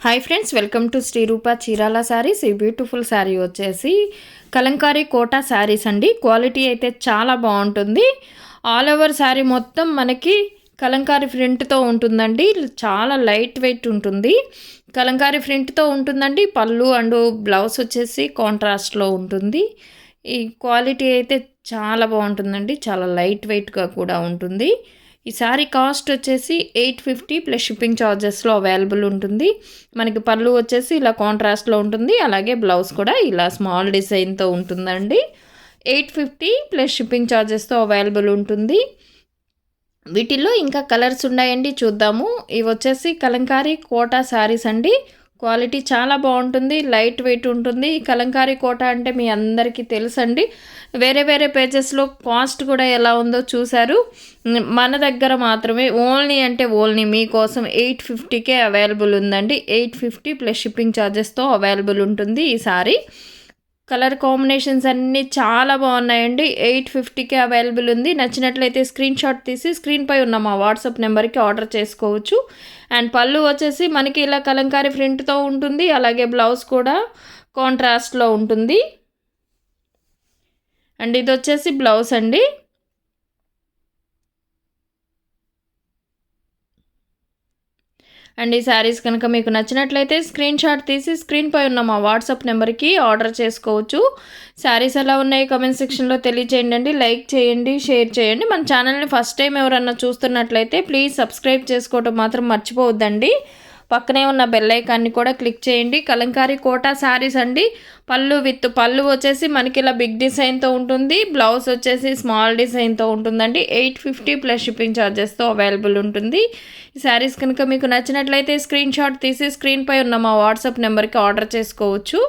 Hi friends, welcome to Shri Rupa Chirala saris. ఈ beautiful sari వచ్చేసి Kalamkari quota saris అండి. క్వాలిటీ అయితే చాలా బాగుంటుంది. ఆల్ ఓవర్ శారీ మొత్తం మనకి కలంకారీ ప్రింట్తో ఉంటుందండి. చాలా లైట్ వెయిట్ ఉంటుంది. కలంకారీ ప్రింట్తో ఉంటుందండి. పళ్ళు అండ్ బ్లౌజ్ వచ్చేసి కాంట్రాస్ట్లో ఉంటుంది. ఈ క్వాలిటీ అయితే చాలా బాగుంటుందండి. చాలా లైట్ వెయిట్గా కూడా ఉంటుంది. ఈ శారీ కాస్ట్ వచ్చేసి 850 ప్లస్ షిప్పింగ్ ఛార్జెస్లో అవైలబుల్ ఉంటుంది. మనకి పళ్ళు వచ్చేసి ఇలా కాంట్రాస్ట్లో ఉంటుంది. అలాగే బ్లౌజ్ కూడా ఇలా స్మాల్ డిజైన్తో ఉంటుందండి. 850 ప్లస్ షిప్పింగ్ ఛార్జెస్తో అవైలబుల్ ఉంటుంది. వీటిల్లో ఇంకా కలర్స్ ఉన్నాయండి, చూద్దాము. ఇవి వచ్చేసి కలంకారీ కోటా శారీస్ అండి. క్వాలిటీ చాలా బాగుంటుంది, లైట్ వెయిట్ ఉంటుంది. కలంకారీ కోట అంటే మీ అందరికీ తెలుసండి. వేరే వేరే పేజెస్లో కాస్ట్ కూడా ఎలా ఉందో చూశారు. మన దగ్గర మాత్రమే ఓన్లీ మీకోసం 850కే అవైలబుల్ ఉందండి. 850 ప్లస్ షిప్పింగ్ ఛార్జెస్తో అవైలబుల్ ఉంటుంది ఈ సారీ. కలర్ కాంబినేషన్స్ అన్నీ చాలా బాగున్నాయండి. 850కే అవైలబుల్ ఉంది. నచ్చినట్లయితే స్క్రీన్ షాట్ తీసి స్క్రీన్పై ఉన్న మా వాట్సాప్ నెంబర్కి ఆర్డర్ చేసుకోవచ్చు. అండ్ పళ్ళు వచ్చేసి మనకి ఇలా కలంకారీ ప్రింట్తో ఉంటుంది. అలాగే బ్లౌజ్ కూడా కాంట్రాస్ట్లో ఉంటుంది. అండ్ ఇది వచ్చేసి బ్లౌజ్ అండి. అండ్ ఈ శారీస్ కనుక మీకు నచ్చినట్లయితే స్క్రీన్ షాట్ తీసి స్క్రీన్పై ఉన్న మా వాట్సాప్ నెంబర్కి ఆర్డర్ చేసుకోవచ్చు. శారీస్ ఎలా ఉన్నాయి కామెంట్ సెక్షన్లో తెలియచేయండి. లైక్ చేయండి, షేర్ చేయండి. మన ఛానల్ని ఫస్ట్ టైం ఎవరన్నా చూస్తున్నట్లయితే ప్లీజ్ సబ్స్క్రైబ్ చేసుకోవటం మాత్రం మర్చిపోవద్దండి. పక్కనే ఉన్న బెల్ ఐకాన్ని కూడా క్లిక్ చేయండి. కలంకారీ కోటా శారీస్ అండి. పళ్ళు వచ్చేసి మనకి ఇలా బిగ్ డిజైన్తో ఉంటుంది. బ్లౌజ్ వచ్చేసి స్మాల్ డిజైన్తో ఉంటుందండి. 850 ప్లస్ షిప్పింగ్ ఛార్జెస్తో అవైలబుల్ ఉంటుంది. ఈ శారీస్ కనుక మీకు నచ్చినట్లయితే స్క్రీన్ షాట్ తీసి స్క్రీన్పై ఉన్న మా వాట్సాప్ నెంబర్కి ఆర్డర్ చేసుకోవచ్చు.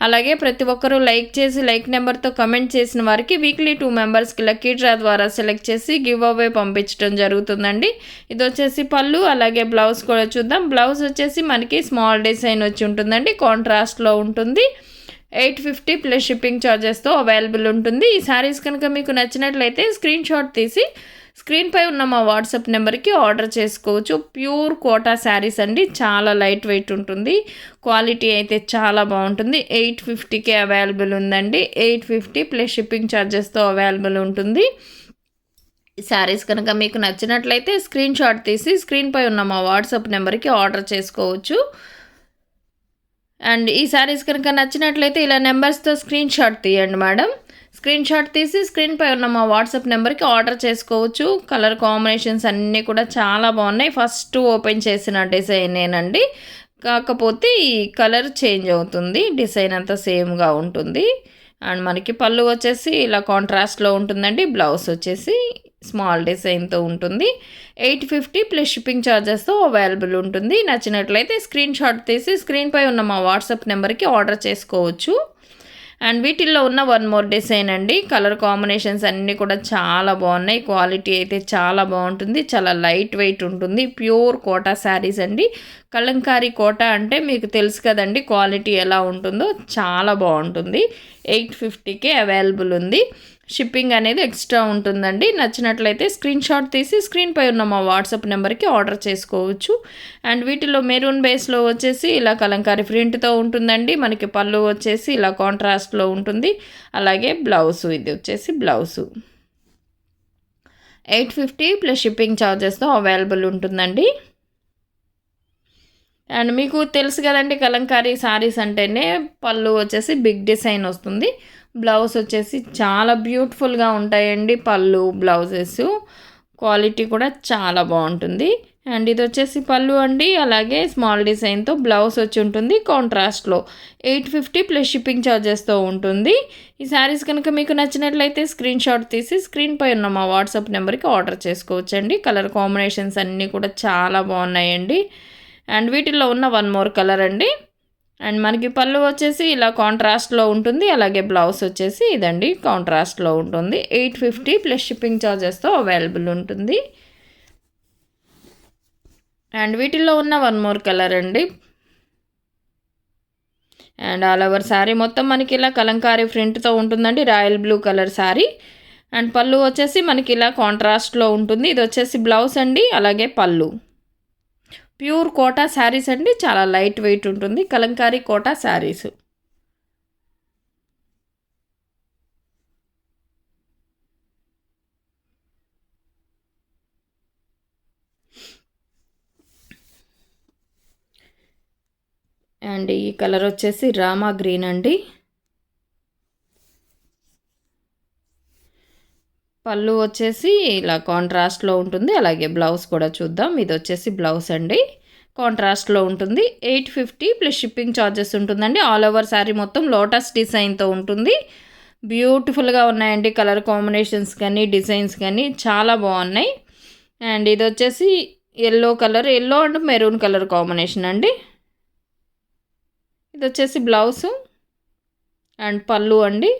అలాగే ప్రతి ఒక్కరూ లైక్ చేసి లైక్ నెంబర్తో కమెంట్ చేసిన వారికి వీక్లీ 2 మెంబర్స్కి లక్కీ డ్రా ద్వారా సెలెక్ట్ చేసి గివ్ అవే పంపించడం జరుగుతుందండి. ఇది వచ్చేసి పళ్ళు, అలాగే బ్లౌజ్ కూడా చూద్దాం. బ్లౌజ్ వచ్చేసి మనకి స్మాల్ డిజైన్ వచ్చి ఉంటుందండి. కాంట్రాస్ట్లో ఉంటుంది. 850 ప్లస్ షిప్పింగ్ ఛార్జెస్తో అవైలబుల్ ఉంటుంది. ఈ శారీస్ కనుక మీకు నచ్చినట్లయితే స్క్రీన్ షాట్ తీసి స్క్రీన్పై ఉన్న మా వాట్సాప్ నెంబర్కి ఆర్డర్ చేసుకోవచ్చు. ప్యూర్ కోటా శారీస్ అండి. చాలా లైట్ వెయిట్ ఉంటుంది. క్వాలిటీ అయితే చాలా బాగుంటుంది. 850కే అవైలబుల్ ఉందండి. 850 ప్లస్ షిప్పింగ్ ఛార్జెస్తో అవైలబుల్ ఉంటుంది. ఈ శారీస్ కనుక మీకు నచ్చినట్లయితే స్క్రీన్ షాట్ తీసి స్క్రీన్పై ఉన్న మా వాట్సాప్ నెంబర్కి ఆర్డర్ చేసుకోవచ్చు. అండ్ ఈ శారీస్ కనుక నచ్చినట్లయితే ఇలా నెంబర్స్తో స్క్రీన్ షాట్ తీయండి మేడం. స్క్రీన్ షాట్ తీసి స్క్రీన్పై ఉన్న మా వాట్సాప్ నెంబర్కి ఆర్డర్ చేసుకోవచ్చు. కలర్ కాంబినేషన్స్ అన్నీ కూడా చాలా బాగున్నాయి. ఫస్ట్ ఓపెన్ చేసిన డిజైనేనండి, కాకపోతే ఈ కలర్ చేంజ్ అవుతుంది. డిజైన్ అంతా సేమ్గా ఉంటుంది. అండ్ మనకి పళ్ళు వచ్చేసి ఇలా కాంట్రాస్ట్లో ఉంటుందండి. బ్లౌజ్ వచ్చేసి స్మాల్ డిజైన్తో ఉంటుంది. 850 ప్లస్ షిప్పింగ్ ఛార్జెస్తో అవైలబుల్ ఉంటుంది. నచ్చినట్లయితే స్క్రీన్ షాట్ తీసి స్క్రీన్పై ఉన్న మా వాట్సాప్ నెంబర్కి ఆర్డర్ చేసుకోవచ్చు. అండ్ వీటిల్లో ఉన్న వన్ మోర్ డిజైన్ అండి. కలర్ కాంబినేషన్స్ అన్నీ కూడా చాలా బాగున్నాయి. క్వాలిటీ అయితే చాలా బాగుంటుంది. చాలా లైట్ వెయిట్ ఉంటుంది. ప్యూర్ కోటా శారీస్ అండి. కలంకారీ కోటా అంటే మీకు తెలుసు కదండి క్వాలిటీ ఎలా ఉంటుందో. చాలా బాగుంటుంది. 850కే అవైలబుల్ ఉంది. షిప్పింగ్ అనేది ఎక్స్ట్రా ఉంటుందండి. నచ్చినట్లయితే స్క్రీన్ షాట్ తీసి స్క్రీన్పై ఉన్న మా వాట్సాప్ నెంబర్కి ఆర్డర్ చేసుకోవచ్చు. అండ్ వీటిలో మెరూన్ బేస్లో వచ్చేసి ఇలా కలంకారీ ప్రింట్తో ఉంటుందండి. మనకి పళ్ళు వచ్చేసి ఇలా కాంట్రాస్ట్లో ఉంటుంది. అలాగే బ్లౌజు, ఇది వచ్చేసి బ్లౌజు 850 ప్లస్ షిప్పింగ్ ఛార్జెస్తో అవైలబుల్ ఉంటుందండి. అండ్ మీకు తెలుసు కదండి కలంకారీ శారీస్ అంటేనే పళ్ళు వచ్చేసి బిగ్ డిజైన్ వస్తుంది. బ్లౌజ్ వచ్చేసి చాలా బ్యూటిఫుల్గా ఉంటాయండి పళ్ళు బ్లౌజెస్. క్వాలిటీ కూడా చాలా బాగుంటుంది. అండ్ ఇది వచ్చేసి పళ్ళు అండి. అలాగే స్మాల్ డిజైన్తో బ్లౌజ్ వచ్చి ఉంటుంది కాంట్రాస్ట్లో. 850 ప్లస్ షిప్పింగ్ ఛార్జెస్తో ఉంటుంది. ఈ శారీస్ కనుక మీకు నచ్చినట్లయితే స్క్రీన్ షాట్ తీసి స్క్రీన్పై ఉన్న మా వాట్సాప్ నెంబర్కి ఆర్డర్ చేసుకోవచ్చండి. కలర్ కాంబినేషన్స్ అన్నీ కూడా చాలా బాగున్నాయండి. అండ్ వీటిల్లో ఉన్న వన్ మోర్ కలర్ అండి. అండ్ మనకి పళ్ళు వచ్చేసి ఇలా కాంట్రాస్ట్లో ఉంటుంది. అలాగే బ్లౌజ్ వచ్చేసి ఇదండి కాంట్రాస్ట్లో ఉంటుంది. 850 ప్లస్ షిప్పింగ్ ఛార్జెస్తో అవైలబుల్ ఉంటుంది. అండ్ వీటిల్లో ఉన్న వన్ మోర్ కలర్ అండి. అండ్ ఆల్ ఓవర్ శారీ మొత్తం మనకి ఇలా కలంకారీ ప్రింట్తో ఉంటుందండి. Royal blue colour sari. And పళ్ళు వచ్చేసి మనకి ఇలా కాంట్రాస్ట్లో ఉంటుంది. ఇది వచ్చేసి బ్లౌజ్ అండి. అలాగే పళ్ళు ప్యూర్ కోటా శారీస్ అండి, చాలా లైట్ వెయిట్ ఉంటుంది కలంకారీ కోటా శారీస్. అండ్ ఈ కలర్ వచ్చేసి రామా గ్రీన్ అండి. పళ్ళు వచ్చేసి ఇలా కాంట్రాస్ట్లో ఉంటుంది. అలాగే బ్లౌజ్ కూడా చూద్దాం. ఇది వచ్చేసి బ్లౌజ్ అండి, కాంట్రాస్ట్లో ఉంటుంది. 850 ప్లస్ షిప్పింగ్ ఛార్జెస్ ఉంటుందండి. ఆల్ ఓవర్ శారీ మొత్తం లోటస్ డిజైన్తో ఉంటుంది. బ్యూటిఫుల్గా ఉన్నాయండి కలర్ కాంబినేషన్స్ కానీ డిజైన్స్ కానీ చాలా బాగున్నాయి. అండ్ ఇది వచ్చేసి yellow colour, yellow and maroon colour combination అండి. ఇది వచ్చేసి బ్లౌజ్ అండ్ పళ్ళు అండి.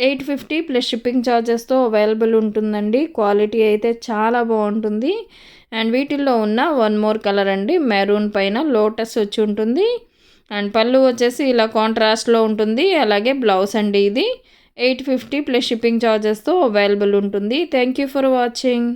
$850 ప్లస్ షిప్పింగ్ ఛార్జెస్తో అవైలబుల్ ఉంటుందండి. క్వాలిటీ అయితే చాలా బాగుంటుంది. అండ్ వీటిల్లో ఉన్న వన్ మోర్ కలర్ అండి, మెరూన్ పైన లోటస్ వచ్చి ఉంటుంది. అండ్ పళ్ళు వచ్చేసి ఇలా కాంట్రాస్ట్లో ఉంటుంది. అలాగే బ్లౌజ్ అండి. ఇది 850 ప్లస్ షిప్పింగ్ ఛార్జెస్తో అవైలబుల్ ఉంటుంది. Thank you for watching.